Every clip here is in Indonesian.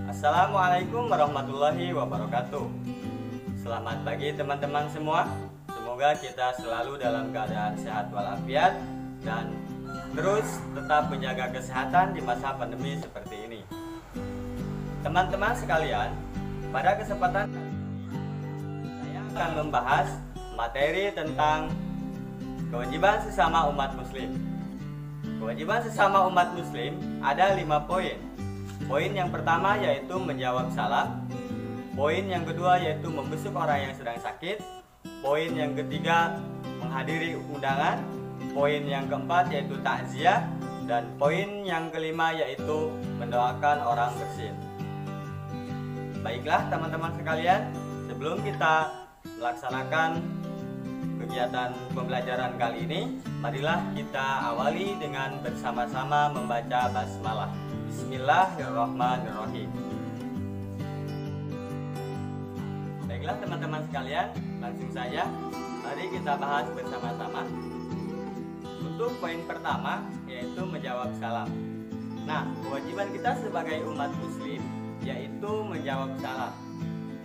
Assalamualaikum warahmatullahi wabarakatuh. Selamat pagi teman-teman semua. Semoga kita selalu dalam keadaan sehat walafiat dan terus tetap menjaga kesehatan di masa pandemi seperti ini. Teman-teman sekalian, pada kesempatan kali ini saya akan membahas materi tentang kewajiban sesama umat muslim. Kewajiban sesama umat muslim ada 5 poin. Poin yang pertama yaitu menjawab salam. Poin yang kedua yaitu membesuk orang yang sedang sakit. Poin yang ketiga menghadiri undangan. Poin yang keempat yaitu takziah. Dan poin yang kelima yaitu mendoakan orang bersin. Baiklah teman-teman sekalian, sebelum kita melaksanakan kegiatan pembelajaran kali ini, marilah kita awali dengan bersama-sama membaca basmalah. Bismillahirrahmanirrahim. Baiklah teman-teman sekalian, langsung saja mari kita bahas bersama-sama. Untuk poin pertama yaitu menjawab salam. Nah, kewajiban kita sebagai umat muslim yaitu menjawab salam.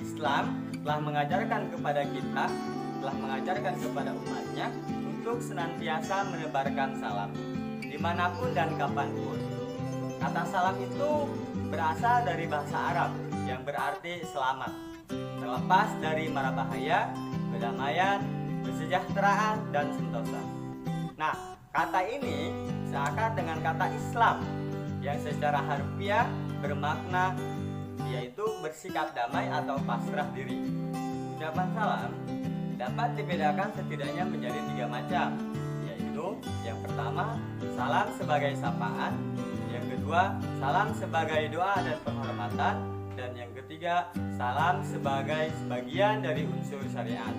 Islam telah mengajarkan kepada kita, telah mengajarkan kepada umatnya untuk senantiasa menebarkan salam dimanapun dan kapanpun. Kata salam itu berasal dari bahasa Arab yang berarti selamat, terlepas dari mara bahaya, kedamaian, kesejahteraan, dan sentosa. Nah, kata ini seakan dengan kata Islam yang secara harfiah bermakna yaitu bersikap damai atau pasrah diri. Ucapan salam dapat dibedakan setidaknya menjadi 3 macam, yaitu yang pertama, salam sebagai sapaan, yang kedua, salam sebagai doa dan penghormatan, dan yang ketiga, salam sebagai sebagian dari unsur syariat.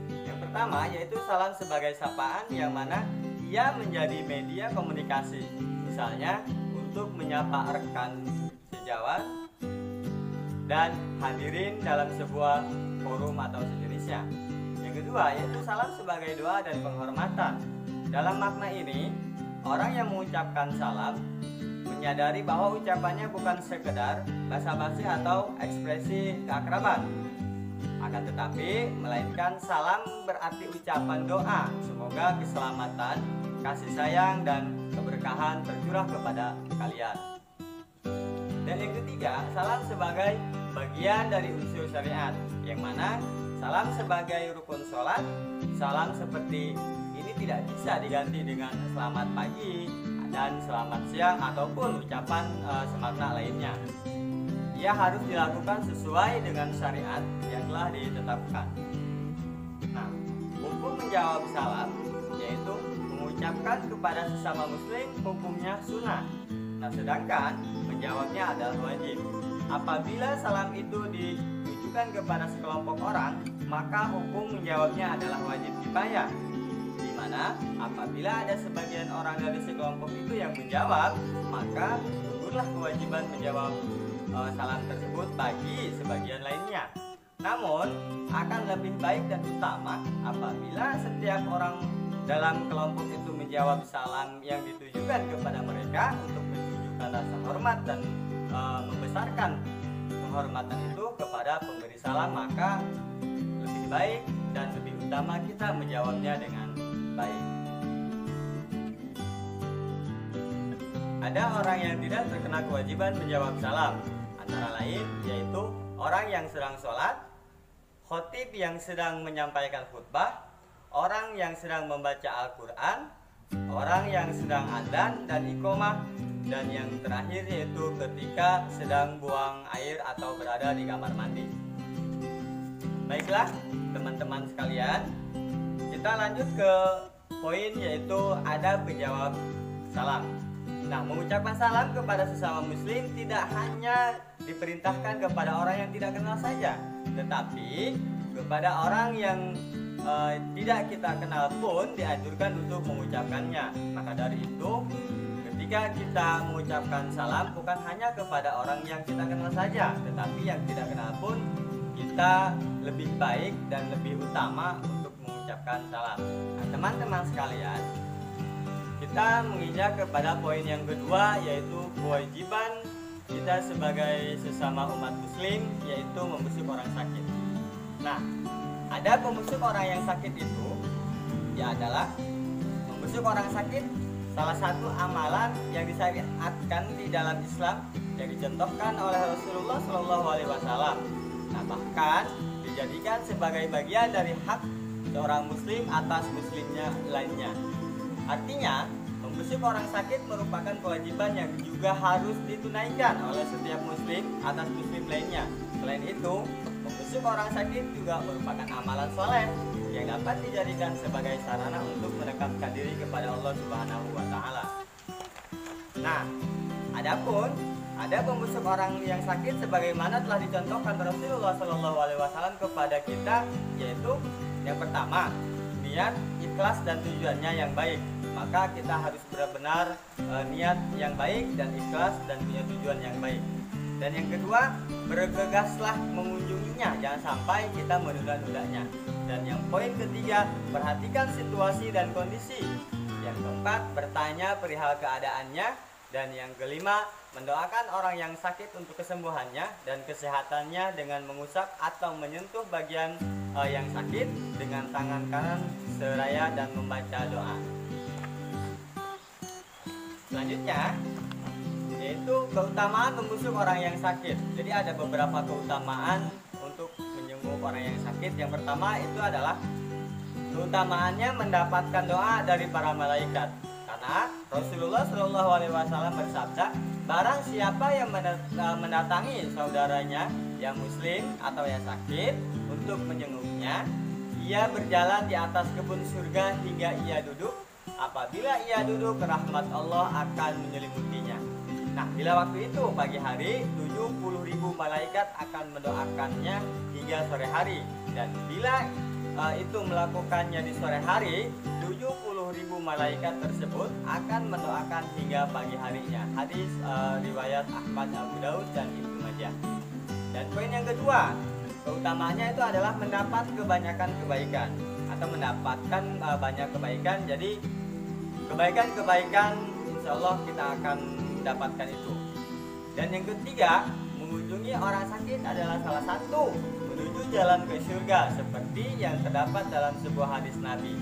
Yang pertama yaitu salam sebagai sapaan, yang mana ia menjadi media komunikasi, misalnya untuk menyapa rekan sejawat dan hadirin dalam sebuah forum atau sejenisnya. Yang kedua yaitu salam sebagai doa dan penghormatan. Dalam makna ini, orang yang mengucapkan salam menyadari bahwa ucapannya bukan sekedar basa-basi atau ekspresi keakraban, akan tetapi melainkan salam berarti ucapan doa semoga keselamatan, kasih sayang, dan keberkahan tercurah kepada kalian. Dan yang ketiga, salam sebagai bagian dari unsur syariat, yang mana salam sebagai rukun sholat. Salam seperti ini tidak bisa diganti dengan selamat pagi dan selamat siang ataupun ucapan semakna lainnya. Ia harus dilakukan sesuai dengan syariat yang telah ditetapkan. Nah, hukum menjawab salam yaitu mengucapkan kepada sesama muslim hukumnya sunnah. Nah, sedangkan menjawabnya adalah wajib. Apabila salam itu ditujukan kepada sekelompok orang, maka hukum menjawabnya adalah wajib kifayah, di mana apabila ada sebagian orang dari sekelompok itu yang menjawab, maka gugurlah kewajiban menjawab salam tersebut bagi sebagian lainnya. Namun akan lebih baik dan utama apabila setiap orang dalam kelompok itu menjawab salam yang ditujukan kepada mereka untuk menunjukkan rasa hormat dan membesarkan penghormatan itu kepada pemberi salam, maka lebih baik dan lebih utama kita menjawabnya dengan baik. Ada orang yang tidak terkena kewajiban menjawab salam, antara lain yaitu orang yang sedang sholat, khotib yang sedang menyampaikan khutbah, orang yang sedang membaca Al-Quran, orang yang sedang adzan dan iqomah, dan yang terakhir yaitu ketika sedang buang air atau berada di kamar mandi. Baiklah teman-teman sekalian, kita lanjut ke poin yaitu adab menjawab salam. Nah, mengucapkan salam kepada sesama muslim tidak hanya diperintahkan kepada orang yang tidak kenal saja, tetapi kepada orang yang tidak kita kenal pun dianjurkan untuk mengucapkannya. Maka dari itu, ketika kita mengucapkan salam bukan hanya kepada orang yang kita kenal saja, tetapi yang tidak kenal pun kita lebih baik dan lebih utama untuk mengucapkan salam. Nah, teman-teman sekalian, kita menginjak kepada poin yang kedua, yaitu kewajiban kita sebagai sesama umat muslim, yaitu membesuk orang sakit. Nah, ada membesuk orang yang sakit itu, ya adalah membesuk orang sakit salah satu amalan yang disyariatkan di dalam Islam yang dicontohkan oleh Rasulullah SAW. Nah, bahkan dijadikan sebagai bagian dari hak seorang muslim atas muslimnya lainnya. Artinya, membesuk orang sakit merupakan kewajiban yang juga harus ditunaikan oleh setiap muslim atas muslim lainnya. Selain itu, membesuk orang sakit juga merupakan amalan soleh yang dapat dijadikan sebagai sarana untuk mendekatkan diri kepada Allah Subhanahu wa Ta'ala. Nah, adapun ada membesuk orang yang sakit sebagaimana telah dicontohkan Rasulullah SAW kepada kita, yaitu yang pertama, niat, ikhlas dan tujuannya yang baik. Maka kita harus benar-benar niat yang baik dan ikhlas dan punya tujuan yang baik. Dan yang kedua, bergegaslah mengunjunginya, jangan sampai kita menunda-nundanya. Dan yang poin ketiga, perhatikan situasi dan kondisi. Yang keempat, bertanya perihal keadaannya. Dan yang kelima, mendoakan orang yang sakit untuk kesembuhannya dan kesehatannya dengan mengusap atau menyentuh bagian yang sakit dengan tangan kanan seraya dan membaca doa. Selanjutnya, yaitu keutamaan membusuk orang yang sakit. Jadi ada beberapa keutamaan untuk menjenguk orang yang sakit. Yang pertama itu adalah keutamaannya mendapatkan doa dari para malaikat. Karena Rasulullah SAW bersabda, barang siapa yang mendatangi saudaranya yang muslim atau yang sakit untuk menjenguknya, ia berjalan di atas kebun surga hingga ia duduk. Apabila ia duduk, rahmat Allah akan menyelimutinya. Nah, bila waktu itu pagi hari, 70.000 malaikat akan mendoakannya hingga sore hari. Dan bila itu melakukannya di sore hari, 70.000 malaikat tersebut akan mendoakan hingga pagi harinya. Hadis riwayat Ahmad, Abu Daud dan Ibnu Majah. Dan poin yang kedua, keutamaannya itu adalah mendapat kebanyakan kebaikan atau mendapatkan banyak kebaikan. Jadi kebaikan-kebaikan insya Allah kita akan mendapatkan itu. Dan yang ketiga, mengunjungi orang sakit adalah salah satu menuju jalan ke surga seperti yang terdapat dalam sebuah hadis Nabi.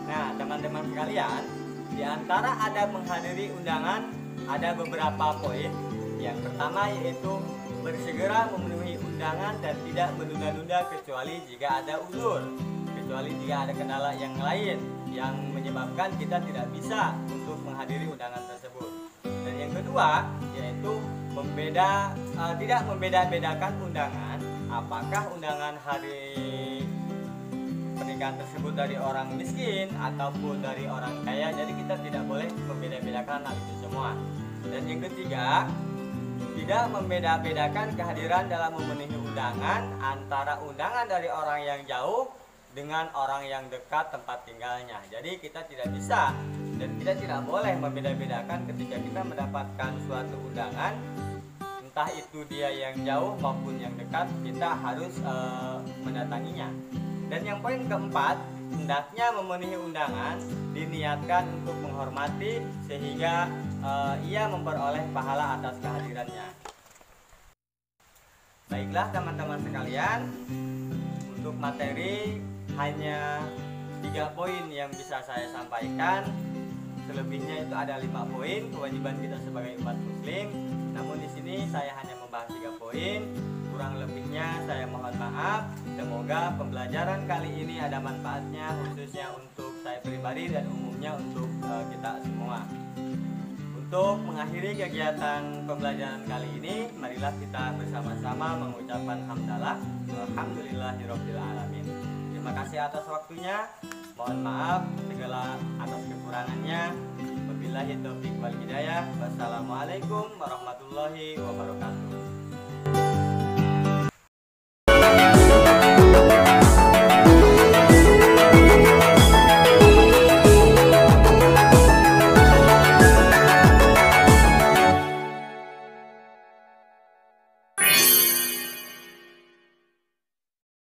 Nah, teman-teman sekalian, di antara ada menghadiri undangan ada beberapa poin. Yang pertama yaitu bersegera memenuhi undangan dan tidak menunda-nunda kecuali jika ada uzur, kecuali jika ada kendala yang lain yang menyebabkan kita tidak bisa untuk menghadiri undangan tersebut. Dan yang kedua yaitu tidak membeda-bedakan undangan, apakah undangan hari pernikahan tersebut dari orang miskin ataupun dari orang kaya. Jadi kita tidak boleh membeda-bedakan hal itu semua. Dan yang ketiga, tidak membeda-bedakan kehadiran dalam memenuhi undangan antara undangan dari orang yang jauh dengan orang yang dekat tempat tinggalnya. Jadi kita tidak bisa dan kita tidak boleh membeda-bedakan ketika kita mendapatkan suatu undangan, entah itu dia yang jauh maupun yang dekat, kita harus mendatanginya. Dan yang poin keempat, hendaknya memenuhi undangan diniatkan untuk menghormati sehingga ia memperoleh pahala atas kehadirannya. Baiklah teman-teman sekalian, untuk materi hanya 3 poin yang bisa saya sampaikan. Selebihnya itu ada 5 poin kewajiban kita sebagai umat muslim. Namun di sini saya hanya membahas 3 poin. Kurang lebihnya saya mohon maaf. Semoga pembelajaran kali ini ada manfaatnya, khususnya untuk saya pribadi dan umumnya untuk kita semua. Untuk mengakhiri kegiatan pembelajaran kali ini, marilah kita bersama-sama mengucapkan hamdalah alhamdulillahirabbil alamin. Terima kasih atas waktunya. Mohon maaf segala atas kekurangannya. Wabillahi taufiq wal hidayah. Wassalamualaikum warahmatullahi wabarakatuh.